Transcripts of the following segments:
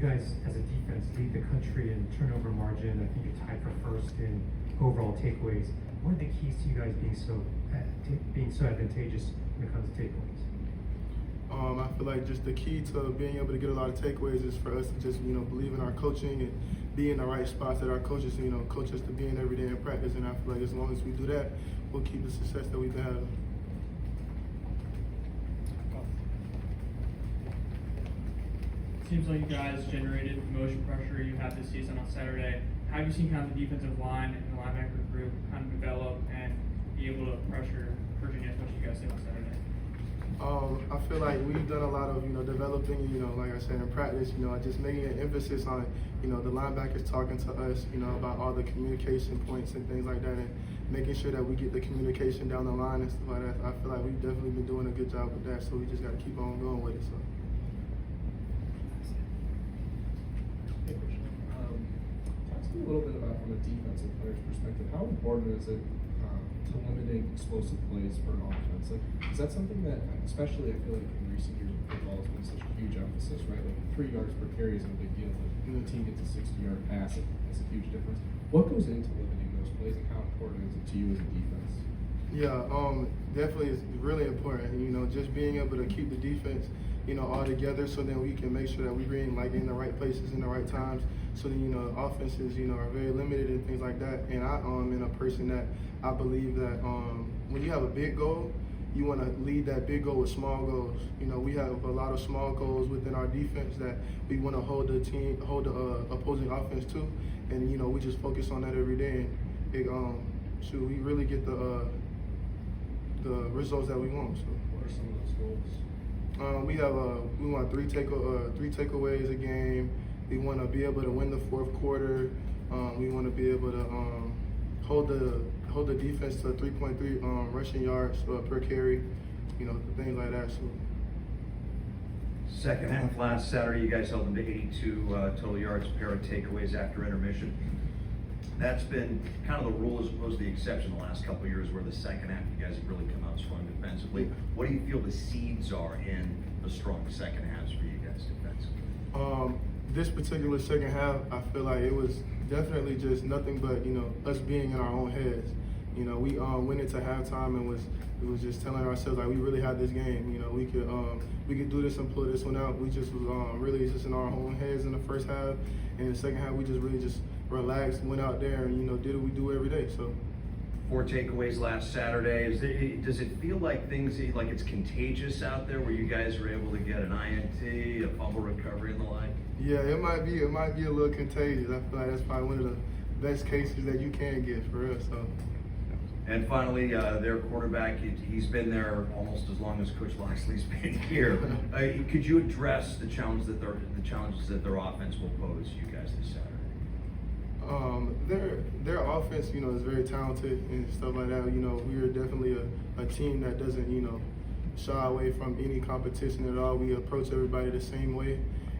guys, as a defense, lead the country in turnover margin. I think you're tied for first in overall takeaways. What are the keys to you guys being so advantageous when it comes to takeaways? I feel like just the key to being able to get a lot of takeaways is for us to just, believe in our coaching and be in the right spots that our coaches, coach us to be in every day in practice. And I feel like as long as we do that, we'll keep the success that we've been having. Seems like you guys generated the motion pressure you had this season on Saturday. How have you seen kind of the defensive line and the linebacker group kind of develop and be able to pressure Virginia as much as you guys did on Saturday? I feel like we've done a lot of, developing, like I said, in practice, just making an emphasis on, the linebackers talking to us, about all the communication points and things like that, and making sure that we get the communication down the line and stuff like that. I feel like we've definitely been doing a good job with that, so we just got to keep on going with it. So. Talk to me a little bit about, from a defensive player's perspective, how important is it to limiting explosive plays for an offense? Like, is that something that, especially I feel like in recent years of football, has been such a huge emphasis, right? Like 3 yards per carry is a big deal. When the team gets a 60-yard pass, it's a huge difference. What goes into limiting those plays, and how important is it to you as a defense? Yeah, definitely is really important. Just being able to keep the defense, all together, so then we can make sure that we bring in the right places in the right times. So then offenses, are very limited and things like that. And I am a person that I believe that when you have a big goal, you want to lead that big goal with small goals. We have a lot of small goals within our defense that we want to hold the opposing offense to, and we just focus on that every day. And we really get the results that we want. So. What are some of those goals? We want three takeaways a game. We want to be able to win the fourth quarter. We want to be able to hold the defense to 3.3 rushing yards per carry. Things like that. So. Second half last Saturday, you guys held them to 82 total yards, a pair of takeaways after intermission. That's been kind of the rule as opposed to the exception the last couple of years, where the second half you guys have really come out strong defensively. What do you feel the seeds are in the strong second halves for you guys defensively? This particular second half, I feel like it was definitely just nothing but us being in our own heads. We went into halftime and was just telling ourselves like we really had this game. We could do this and pull this one out. We just was really just in our own heads in the first half, and in the second half we just really just relaxed, went out there and did what we do every day. So. 4 takeaways last Saturday. Does it feel like like it's contagious out there, where you guys are able to get an INT, a fumble recovery, and the like? Yeah, it might be a little contagious. I feel like that's probably one of the best cases that you can get for us. So. And finally, their quarterback, he's been there almost as long as Coach Loxley's been here. Could you address the challenges that their offense will pose you guys this Saturday? Their offense, is very talented and stuff like that. We are definitely a team that doesn't, shy away from any competition at all. We approach everybody the same way,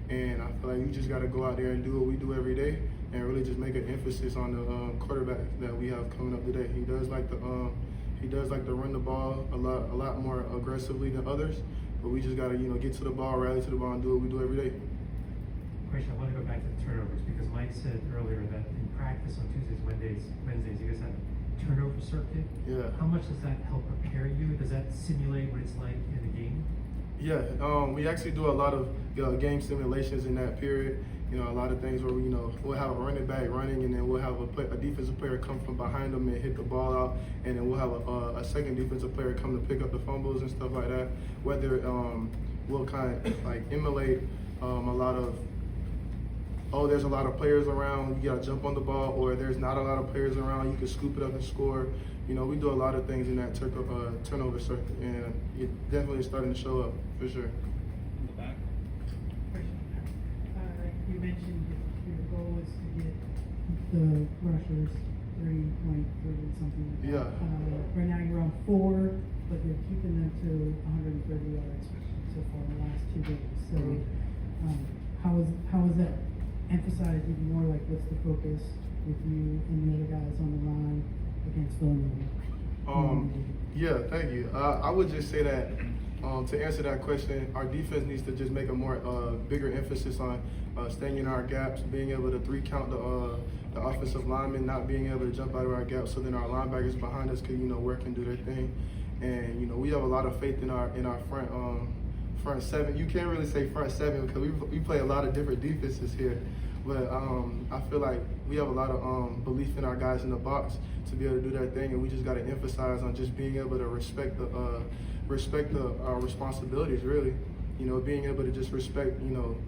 and I feel like we just got to go out there and do what we do every day, and really just make an emphasis on the quarterback that we have coming up today. He does like to run the ball a lot more aggressively than others, but we just got to get to the ball, rally to the ball, and do what we do every day. Question, I want to go back to the turnovers, because Mike said earlier that in practice on Tuesdays, Wednesdays, you guys have a turnover circuit. Yeah. How much does that help prepare you? Does that simulate what it's like in the game? Yeah, we actually do a lot of game simulations in that period. A lot of things where we'll have a running back running, and then we'll have a defensive player come from behind them and hit the ball out, and then we'll have a second defensive player come to pick up the fumbles and stuff like that. Whether we'll kind of like emulate a lot of, there's a lot of players around, you gotta jump on the ball, or there's not a lot of players around, you can scoop it up and score. We do a lot of things in that turnover circuit, and it definitely is starting to show up for sure. In the back. You mentioned your goal is to get the rushers 3.3 something like that. Yeah. Right now you're on 4, but you're keeping them to 130 yards so far in the last 2 days. So how is that emphasized even more? Like, what's the focus with you and the other guys on the line against Villanova? Yeah, thank you. I would just say that To answer that question, our defense needs to just make a more bigger emphasis on staying in our gaps, being able to 3-count the offensive linemen, not being able to jump out of our gaps, so then our linebackers behind us can work and do their thing. And we have a lot of faith in our front seven. You can't really say front seven because we play a lot of different defenses here. But I feel like we have a lot of belief in our guys in the box to be able to do their thing, and we just got to emphasize on just being able to respect our responsibilities, really. Being able to just respect,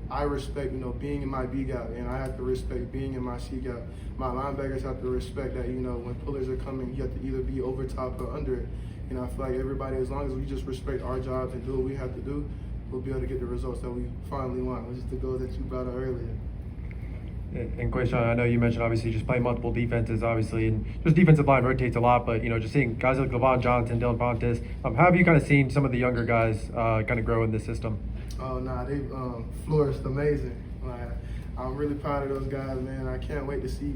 I respect, being in my B gap, and I have to respect being in my C gap. My linebackers have to respect that, when pullers are coming, you have to either be over top or under it. I feel like everybody, as long as we just respect our jobs and do what we have to do, we'll be able to get the results that we finally want, which is the goal that you brought up earlier. And Quashon, I know you mentioned obviously just playing multiple defenses, obviously, and just defensive line rotates a lot. But just seeing guys like Levon Johnson, Dylan Pontus, how have you kind of seen some of the younger guys kind of grow in this system? Oh, they've flourished amazing. Like, I'm really proud of those guys, man. I can't wait to see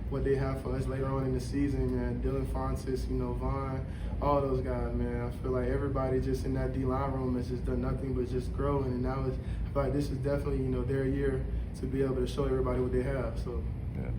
what they have for us later on in the season, man. Dylan Pontus, Vaughn, all those guys, man. I feel like everybody just in that D-line room has just done nothing but just growing, and now I feel like this is definitely their year to be able to show everybody what they have. So. Yeah.